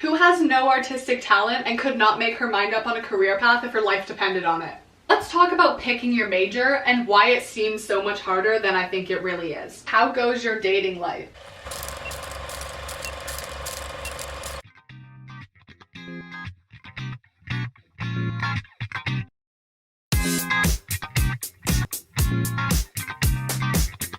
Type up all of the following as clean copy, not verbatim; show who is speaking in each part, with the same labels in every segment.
Speaker 1: Who has no artistic talent and could not make her mind up on a career path if her life depended on it? Let's talk about picking your major and why it seems so much harder than I think it really is. How goes your dating life?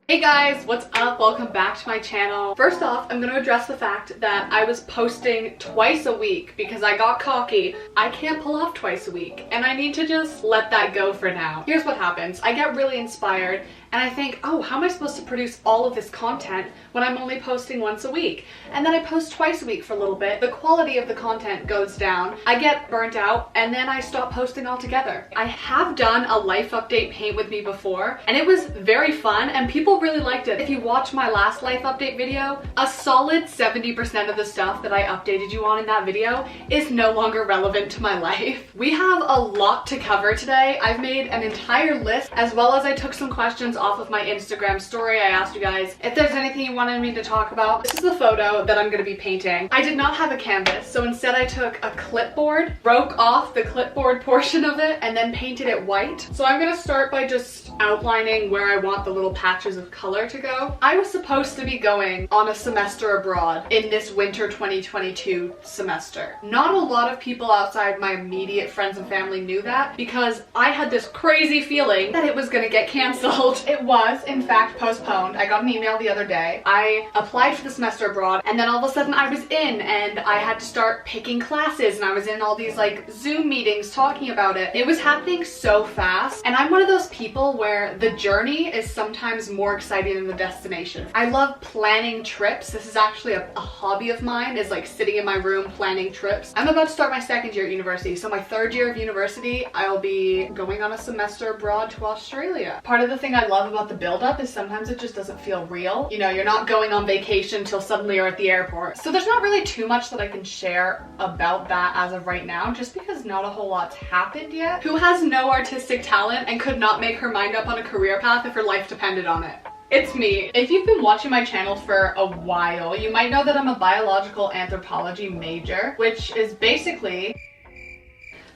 Speaker 1: Hey guys, what's up? Welcome back to my channel. First off, I'm going to address the fact that I was posting twice a week because I got cocky. I can't pull off twice a week and I need to just let that go for now. Here's what happens. I get really inspired and I think, oh, how am I supposed to produce all of this content when I'm only posting once a week? And then I post twice a week for a little bit. The quality of the content goes down. I get burnt out and then I stop posting altogether. I have done a life update paint with me before and it was very fun and people really liked it. If you watch my last life update video, a solid 70% of the stuff that I updated you on in that video is no longer relevant to my life. We have a lot to cover today. I've made an entire list as well as I took some questions off of my Instagram story. I asked you guys if there's anything you wanted me to talk about. This is the photo that I'm going to be painting. I did not have a canvas, so instead I took a clipboard, broke off the clipboard portion of it, and then painted it white. So I'm going to start by just outlining where I want the little patches of color to go. I was supposed to be going on a semester abroad in this winter 2022 semester. Not a lot of people outside my immediate friends and family knew that because I had this crazy feeling that it was going to get canceled. It was, in fact, postponed. I got an email the other day. I applied for the semester abroad and then all of a sudden I was in and I had to start picking classes and I was in all these like Zoom meetings talking about it. It was happening so fast and I'm one of those people where the journey is sometimes more exciting than the destination. I love planning trips. This is actually a hobby of mine, is like sitting in my room planning trips. I'm about to start my second year at university, so my third year of university I'll be going on a semester abroad to Australia. Part of the thing I love about the build-up is sometimes it just doesn't feel real. You know, you're not going on vacation till suddenly you're at the airport. So there's not really too much that I can share about that as of right now, just because not a whole lot's happened yet. Who has no artistic talent and could not make her mind up on a career path if her life depended on it? It's me. If you've been watching my channel for a while, you might know that I'm a biological anthropology major, which is basically...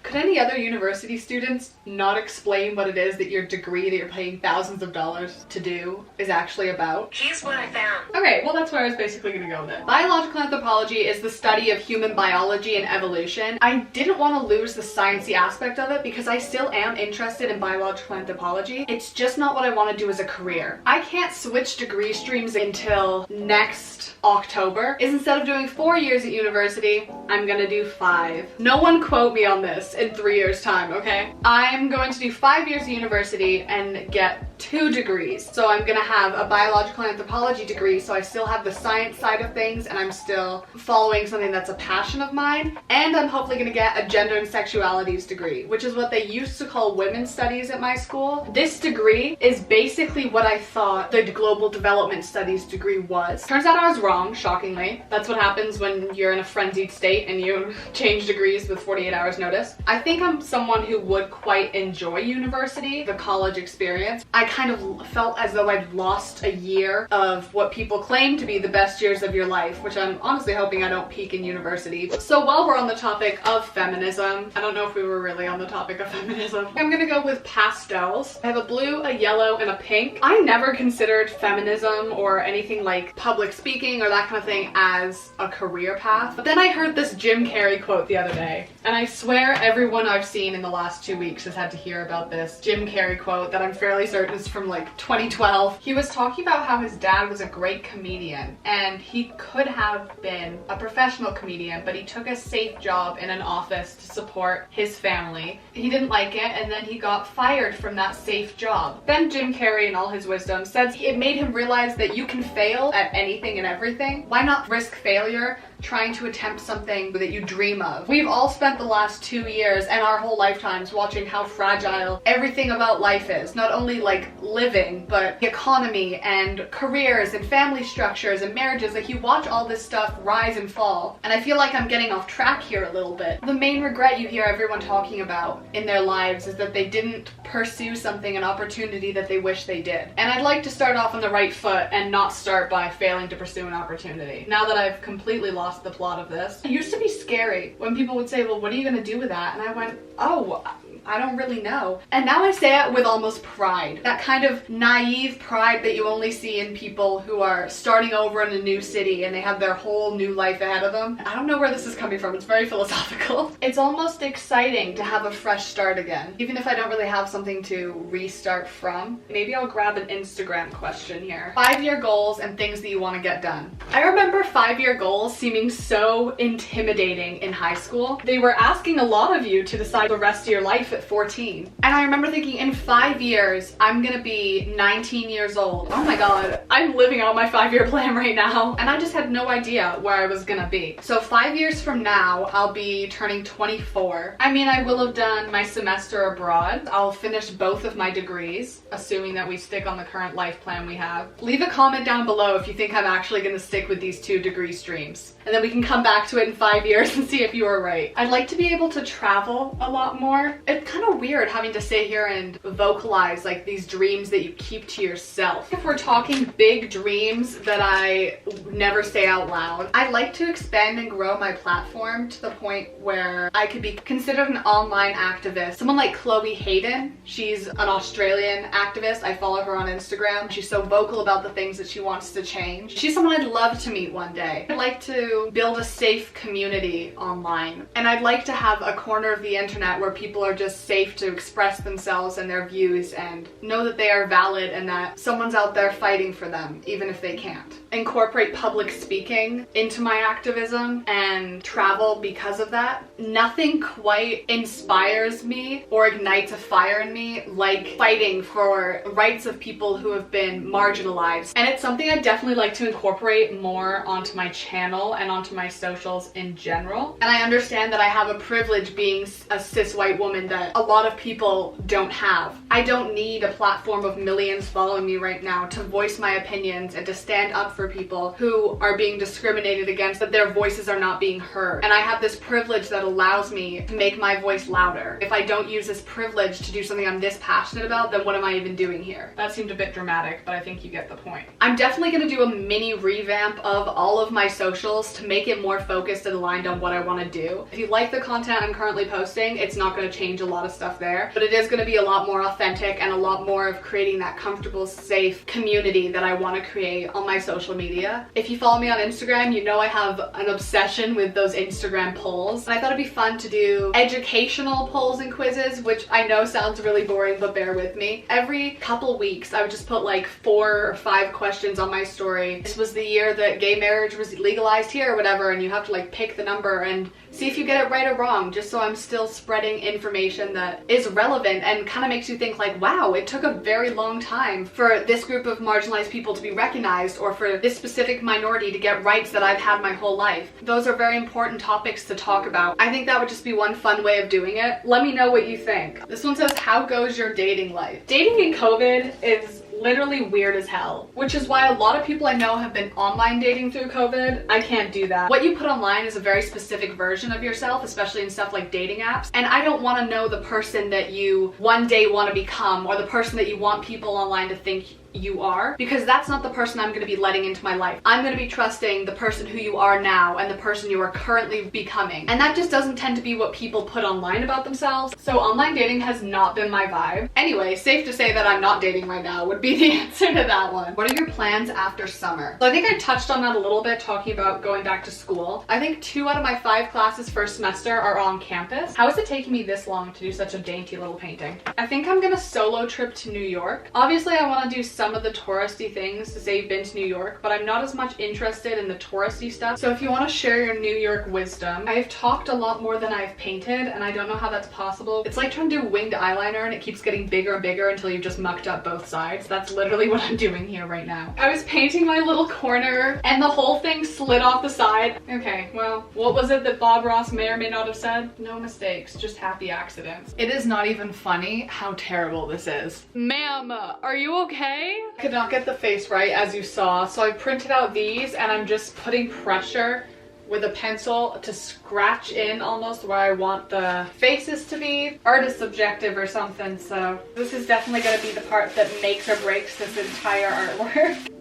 Speaker 1: Could any other university students not explain what it is that your degree that you're paying thousands of dollars to do is actually about?
Speaker 2: Here's what I found.
Speaker 1: Okay, well that's where I was basically gonna go with it. Biological anthropology is the study of human biology and evolution. I didn't want to lose the sciencey aspect of it because I still am interested in biological anthropology. It's just not what I want to do as a career. I can't switch degree streams until next October. Instead of doing 4 years at university, I'm gonna do 5. No one quote me on this in 3 years time, okay? I'm going to do 5 years of university and get 2 degrees. So I'm gonna have a biological anthropology degree, so I still have the science side of things and I'm still following something that's a passion of mine. And I'm hopefully gonna get a gender and sexualities degree, which is what they used to call women's studies at my school. This degree is basically what I thought the global development studies degree was. Turns out I was wrong, shockingly. That's what happens when you're in a frenzied state and you change degrees with 48 hours notice. I think I'm someone who would quite enjoy university, the college experience. I kind of felt as though I'd lost a year of what people claim to be the best years of your life, which I'm honestly hoping I don't peak in university. So while we're on the topic of feminism, I don't know if we were really on the topic of feminism, I'm gonna go with pastels. I have a blue, a yellow, and a pink. I never considered feminism or anything like public speaking or that kind of thing as a career path. But then I heard this Jim Carrey quote the other day, and I swear everyone I've seen in the last 2 weeks has had to hear about this Jim Carrey quote that I'm fairly certain is from like 2012. He was talking about how his dad was a great comedian and he could have been a professional comedian, but he took a safe job in an office to support his family. He didn't like it and then he got fired from that safe job. Then Jim Carrey, in all his wisdom, says it made him realize that you can fail at anything and everything. Why not risk failure trying to attempt something that you dream of? We've all spent the last 2 years and our whole lifetimes watching how fragile everything about life is. Not only like living, but the economy and careers and family structures and marriages. Like, you watch all this stuff rise and fall. And I feel like I'm getting off track here a little bit. The main regret you hear everyone talking about in their lives is that they didn't pursue something, an opportunity that they wish they did. And I'd like to start off on the right foot and not start by failing to pursue an opportunity. Now that I've completely lost lost the plot of this. It used to be scary when people would say, well, what are you gonna do with that? And I went, oh, I don't really know. And now I say it with almost pride. That kind of naive pride that you only see in people who are starting over in a new city and they have their whole new life ahead of them. I don't know where this is coming from. It's very philosophical. It's almost exciting to have a fresh start again. Even if I don't really have something to restart from. Maybe I'll grab an Instagram question here. 5-year goals and things that you want to get done. I remember 5-year goals seeming so intimidating in high school. They were asking a lot of you to decide the rest of your life at 14. And I remember thinking, in 5 years, I'm gonna be 19 years old. Oh my god, I'm living out my 5-year plan right now. And I just had no idea where I was gonna be. So 5 years from now, I'll be turning 24. I mean, I will have done my semester abroad. I'll finish both of my degrees, assuming that we stick on the current life plan we have. Leave a comment down below if you think I'm actually gonna stick with these 2 degree streams. And then we can come back to it in 5 years and see if you were right. I'd like to be able to travel a lot more. It's kind of weird having to sit here and vocalize like these dreams that you keep to yourself. If we're talking big dreams that I never say out loud, I'd like to expand and grow my platform to the point where I could be considered an online activist. Someone like Chloe Hayden, she's an Australian activist. I follow her on Instagram. She's so vocal about the things that she wants to change. She's someone I'd love to meet one day. I'd like to build a safe community online. And I'd like to have a corner of the internet where people are just safe to express themselves and their views and know that they are valid and that someone's out there fighting for them, even if they can't. Incorporate public speaking into my activism and travel because of that. Nothing quite inspires me or ignites a fire in me like fighting for rights of people who have been marginalized. And it's something I definitely like to incorporate more onto my channel and onto my socials in general. And I understand that I have a privilege being a cis white woman that a lot of people don't have. I don't need a platform of millions following me right now to voice my opinions and to stand up for people who are being discriminated against, that their voices are not being heard. And I have this privilege that allows me to make my voice louder. If I don't use this privilege to do something I'm this passionate about, then what am I even doing here? That seemed a bit dramatic, but I think you get the point. I'm definitely gonna do a mini revamp of all of my socials to make it more focused and aligned on what I want to do. If you like the content I'm currently posting, it's not going to change a lot of stuff there, but it is going to be a lot more authentic and a lot more of creating that comfortable, safe community that I want to create on my social media. If you follow me on Instagram, you know I have an obsession with those Instagram polls. And I thought it'd be fun to do educational polls and quizzes, which I know sounds really boring, but bear with me. Every couple weeks, I would just put like 4 or 5 questions on my story. This was the year that gay marriage was legalized here or whatever, and you have to like pick the number and see if you get it right or wrong, just so I'm still spreading information that is relevant and kind of makes you think like, wow, it took a very long time for this group of marginalized people to be recognized, or for this specific minority to get rights that I've had my whole life. Those are very important topics to talk about. I think that would just be one fun way of doing it. Let me know what you think. This one says, how goes your dating life? Dating in COVID is literally weird as hell, which is why a lot of people I know have been online dating through COVID. I can't do that. What you put online is a very specific version of yourself, especially in stuff like dating apps, and I don't want to know the person that you one day want to become, or the person that you want people online to think you are, because that's not the person I'm going to be letting into my life. I'm going to be trusting the person who you are now and the person you are currently becoming. And that just doesn't tend to be what people put online about themselves. So online dating has not been my vibe. Anyway, safe to say that I'm not dating right now would be the answer to that one. What are your plans after summer? So I think I touched on that a little bit, talking about going back to school. I think 2 out of my 5 classes first semester are on campus. How is it taking me this long to do such a dainty little painting? I think I'm gonna solo trip to New York. Obviously I want to do some of the touristy things to say you've been to New York, but I'm not as much interested in the touristy stuff. So if you want to share your New York wisdom, I've talked a lot more than I've painted, and I don't know how that's possible. It's like trying to do winged eyeliner and it keeps getting bigger and bigger until you've just mucked up both sides. That's literally what I'm doing here right now. I was painting my little corner and the whole thing slid off the side. Okay, well, what was it that Bob Ross may or may not have said? No mistakes, just happy accidents. It is not even funny how terrible this is. Ma'am, are you okay? I could not get the face right, as you saw, so I printed out these and I'm just putting pressure with a pencil to scratch in almost where I want the faces to be. Art is subjective or something, so this is definitely going to be the part that makes or breaks this entire artwork.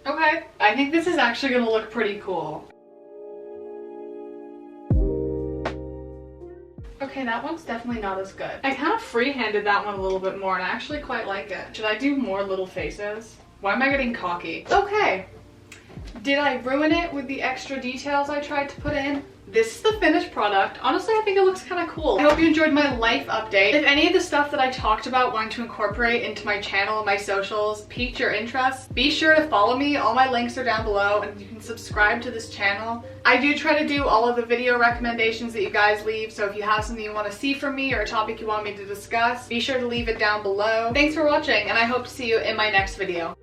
Speaker 1: Okay, I think this is actually going to look pretty cool. Okay, that one's definitely not as good. I kind of free-handed that one a little bit more and I actually quite like it. Should I do more little faces? Why am I getting cocky? Okay. Did I ruin it with the extra details I tried to put in? This is the finished product. Honestly, I think it looks kind of cool. I hope you enjoyed my life update. If any of the stuff that I talked about wanting to incorporate into my channel and my socials piqued your interest, be sure to follow me. All my links are down below and you can subscribe to this channel. I do try to do all of the video recommendations that you guys leave, so if you have something you want to see from me or a topic you want me to discuss, be sure to leave it down below. Thanks for watching and I hope to see you in my next video.